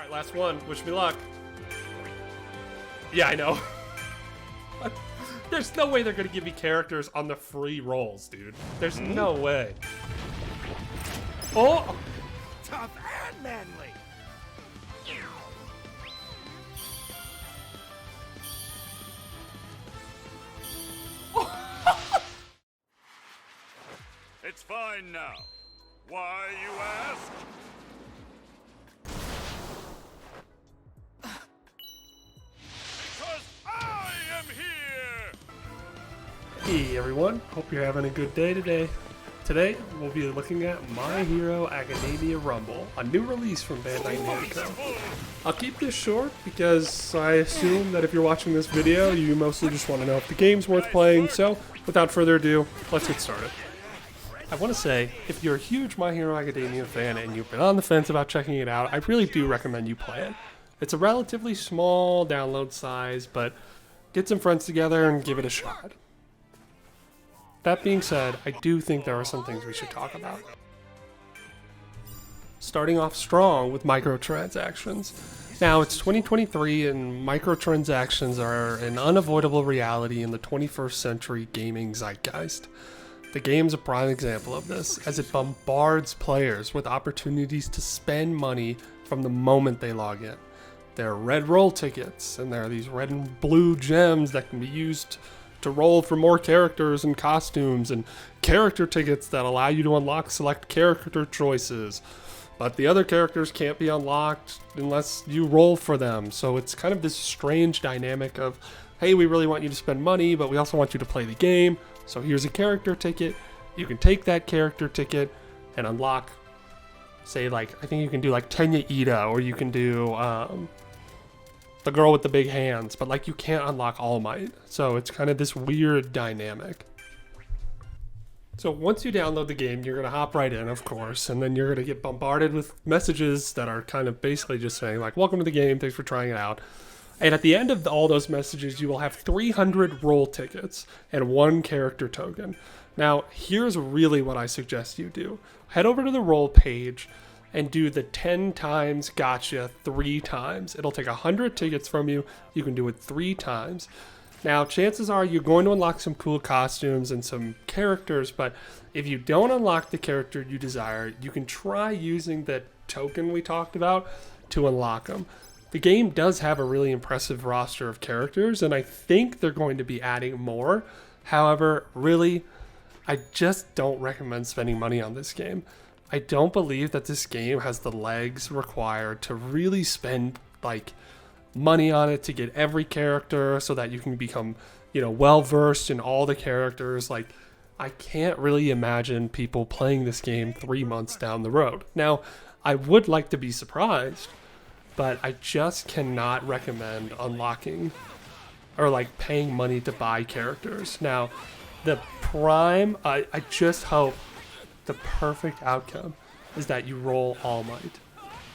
Alright, last one. Wish me luck. Yeah, I know. There's no way they're gonna give me characters on the free rolls, dude. There's no way. Oh! Tough and manly. It's fine now. Why, you ask? Because I am here! Hey everyone, hope you're having a good day today. Today, we'll be looking at My Hero Academia Rumble, a new release from Bandai Namco. I'll keep this short because I assume that if you're watching this video, you mostly just want to know if the game's worth playing, so without further ado, let's get started. I want to say, if you're a huge My Hero Academia fan and you've been on the fence about checking it out, I really do recommend you play it. It's a relatively small download size, but get some friends together and give it a shot. That being said, I do think there are some things we should talk about. Starting off strong with microtransactions. Now, it's 2023 and microtransactions are an unavoidable reality in the 21st century gaming zeitgeist. The game's a prime example of this, as it bombards players with opportunities to spend money from the moment they log in. There are red roll tickets, and there are these red and blue gems that can be used to roll for more characters and costumes, and character tickets that allow you to unlock select character choices. But the other characters can't be unlocked unless you roll for them, so it's kind of this strange dynamic of, hey, we really want you to spend money, but we also want you to play the game. So here's a character ticket. You can take that character ticket and unlock, say, like, I think you can do like Tenya Ida, or you can do the girl with the big hands, but like you can't unlock All Might. So it's kind of this weird dynamic. So once you download the game, you're gonna hop right in, of course, and then you're gonna get bombarded with messages that are kind of basically just saying like, welcome to the game, thanks for trying it out. And at the end of all those messages, you will have 300 roll tickets and 1 character token. Now, here's really what I suggest you do. Head over to the roll page and do the 10 times gotcha 3 times. It'll take 100 tickets from you. You can do it 3 times. Now, chances are you're going to unlock some cool costumes and some characters, but if you don't unlock the character you desire, you can try using the token we talked about to unlock them. The game does have a really impressive roster of characters, and I think they're going to be adding more. However, really, I just don't recommend spending money on this game. I don't believe that this game has the legs required to really spend like money on it to get every character so that you can become, well versed in all the characters. Like, I can't really imagine people playing this game 3 months down the road. Now, I would like to be surprised, but I just cannot recommend unlocking or like paying money to buy characters. Now, the prime, I just hope the perfect outcome is that you roll All Might,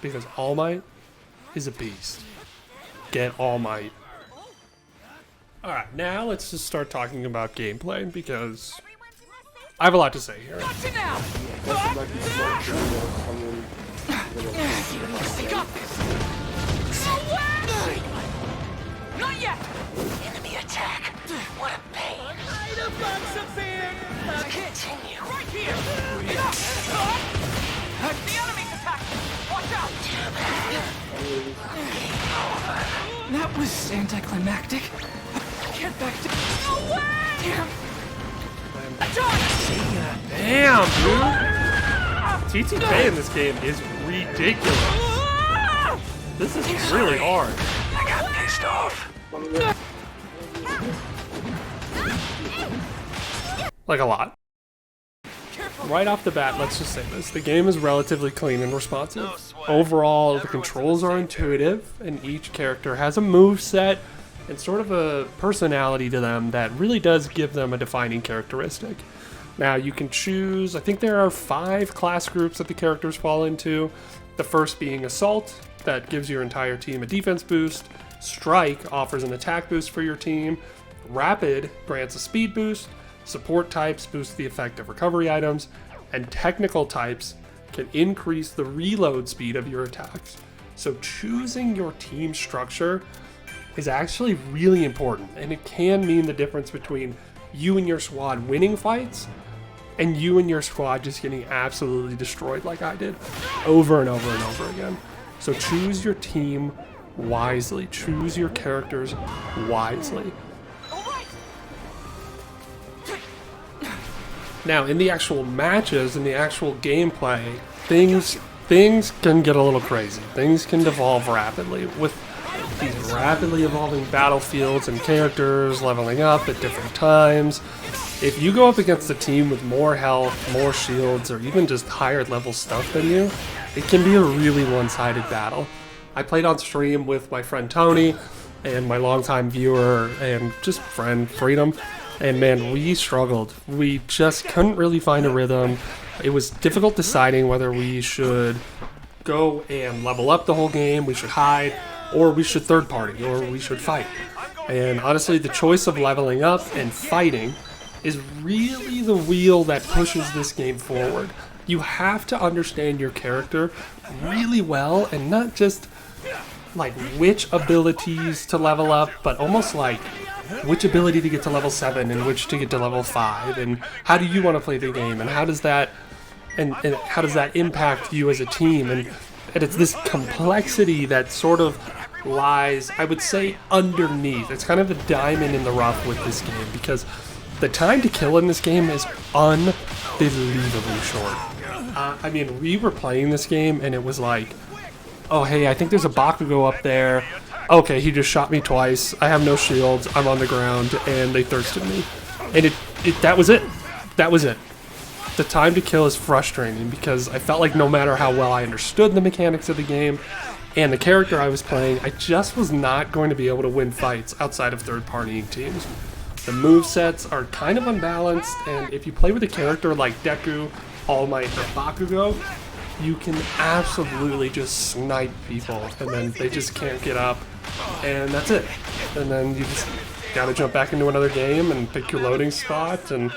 because All Might is a beast. Get All Might. Alright, now let's just start talking about gameplay, because I have a lot to say here. Gotcha now. Not yet. Enemy attack. What a pain. Right above the bin. Continue. Right here. The enemy's attacking. Watch out. That was anticlimactic. Get back to. No way. Damn. Damn, dude. TTK in this game is ridiculous. This is really hard. I got pissed off. Like a lot. Right off the bat, let's just say this. The game is relatively clean and responsive. Overall, the controls are intuitive, and each character has a move set and sort of a personality to them that really does give them a defining characteristic. Now, you can choose, I think there are 5 class groups that the characters fall into. The first being Assault, that gives your entire team a defense boost. Strike offers an attack boost for your team. Rapid grants a speed boost. Support types boost the effect of recovery items. And technical types can increase the reload speed of your attacks. So choosing your team structure is actually really important, and it can mean the difference between you and your squad winning fights and you and your squad just getting absolutely destroyed like I did over and over and over again. So choose your team wisely. Choose your characters wisely. Now, in the actual matches, in the actual gameplay, things can get a little crazy. Things can devolve rapidly with these rapidly evolving battlefields and characters leveling up at different times. If you go up against a team with more health, more shields, or even just higher level stuff than you, it can be a really one-sided battle. I played on stream with my friend Tony and my longtime viewer and just friend Freedom, and man, we struggled. We just couldn't really find a rhythm. It was difficult deciding whether we should go and level up the whole game, we should hide, or we should third party, or we should fight. And honestly, the choice of leveling up and fighting is really the wheel that pushes this game forward. You have to understand your character really well, and not just like which abilities to level up, but almost like which ability to get to level 7 and which to get to level 5, and how do you want to play the game, and how does that impact you as a team, and it's this complexity that sort of lies, I would say, underneath. It's kind of the diamond in the rough with this game, because the time to kill in this game is unbelievably short. I mean, we were playing this game and it was like, oh hey, I think there's a Bakugo up there. Okay, he just shot me twice. I have no shields. I'm on the ground, and they thirsted me. And that was it. That was it. The time to kill is frustrating because I felt like no matter how well I understood the mechanics of the game and the character I was playing, I just was not going to be able to win fights outside of third-partying teams. The movesets are kind of unbalanced, and if you play with a character like Deku, All Might, or Bakugo, you can absolutely just snipe people, and then they just can't get up, and that's it. And then you just gotta jump back into another game and pick your loading spot and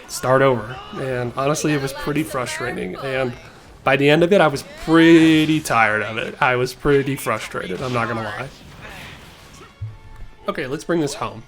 start over. And honestly, it was pretty frustrating, and by the end of it, I was pretty tired of it. I was pretty frustrated, I'm not gonna lie. Okay, let's bring this home.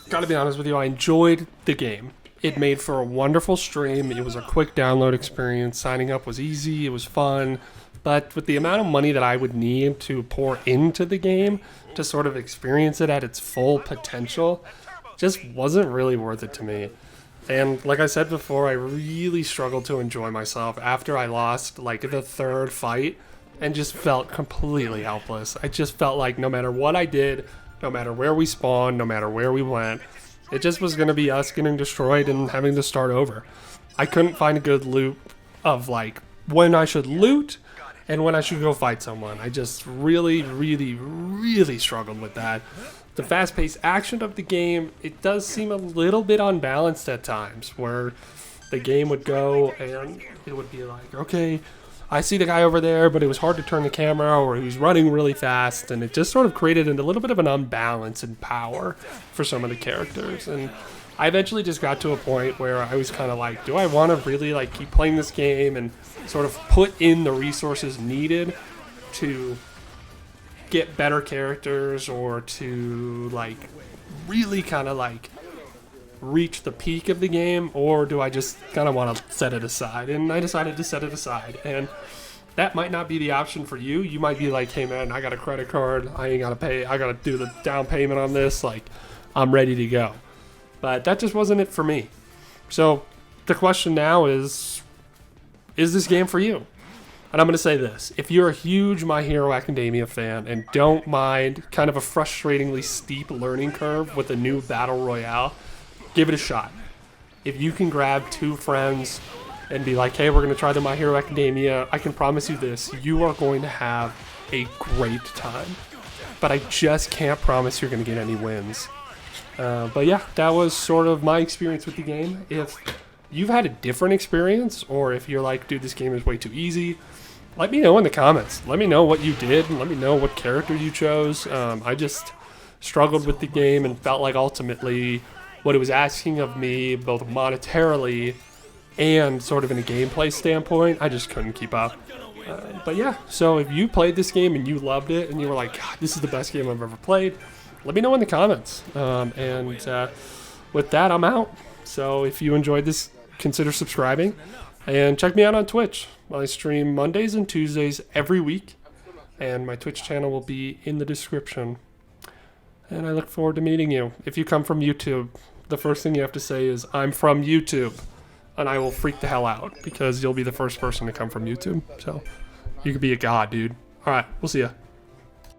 Gotta be honest with you, I enjoyed the game. It made for a wonderful stream. It was a quick download experience. Signing up was easy. It was fun. But with the amount of money that I would need to pour into the game to sort of experience it at its full potential, just wasn't really worth it to me. And like I said before, I really struggled to enjoy myself after I lost like the third fight and just felt completely helpless. I just felt like no matter what I did, no matter where we spawned, no matter where we went, it just was going to be us getting destroyed and having to start over. I couldn't find a good loop of like when I should loot and when I should go fight someone. I just really struggled with that. The fast-paced action of the game, it does seem a little bit unbalanced at times, where the game would go and it would be like, okay, I see the guy over there, but it was hard to turn the camera, or he was running really fast, and it just sort of created a little bit of an unbalance in power for some of the characters. And I eventually just got to a point where I was kind of like, do I want to really like keep playing this game and sort of put in the resources needed to get better characters, or to like really kind of like reach the peak of the game, or do I just kind of want to set it aside? And I decided to set it aside, and that might not be the option for you. You might be like, hey man, I got a credit card, I ain't gotta pay, I gotta do the down payment on this, like I'm ready to go. But that just wasn't it for me. So the question now is this game for you? And I'm going to say this. If you're a huge My Hero Academia fan and don't mind kind of a frustratingly steep learning curve with a new Battle Royale, give it a shot. If you can grab 2 friends and be like, hey, we're going to try the My Hero Academia, I can promise you this, you are going to have a great time. But I just can't promise you're going to get any wins. But yeah, that was sort of my experience with the game. If you've had a different experience, or if you're like, dude, this game is way too easy, let me know in the comments. Let me know what you did, and let me know what character you chose. I just struggled with the game and felt like ultimately what it was asking of me, both monetarily and sort of in a gameplay standpoint, I just couldn't keep up. But yeah, so if you played this game and you loved it and you were like, God, this is the best game I've ever played, let me know in the comments. With that, I'm out. So if you enjoyed this, consider subscribing. And check me out on Twitch. I stream Mondays and Tuesdays every week. And my Twitch channel will be in the description. And I look forward to meeting you. If you come from YouTube, the first thing you have to say is, I'm from YouTube. And I will freak the hell out because you'll be the first person to come from YouTube. So you could be a god, dude. All right, we'll see ya.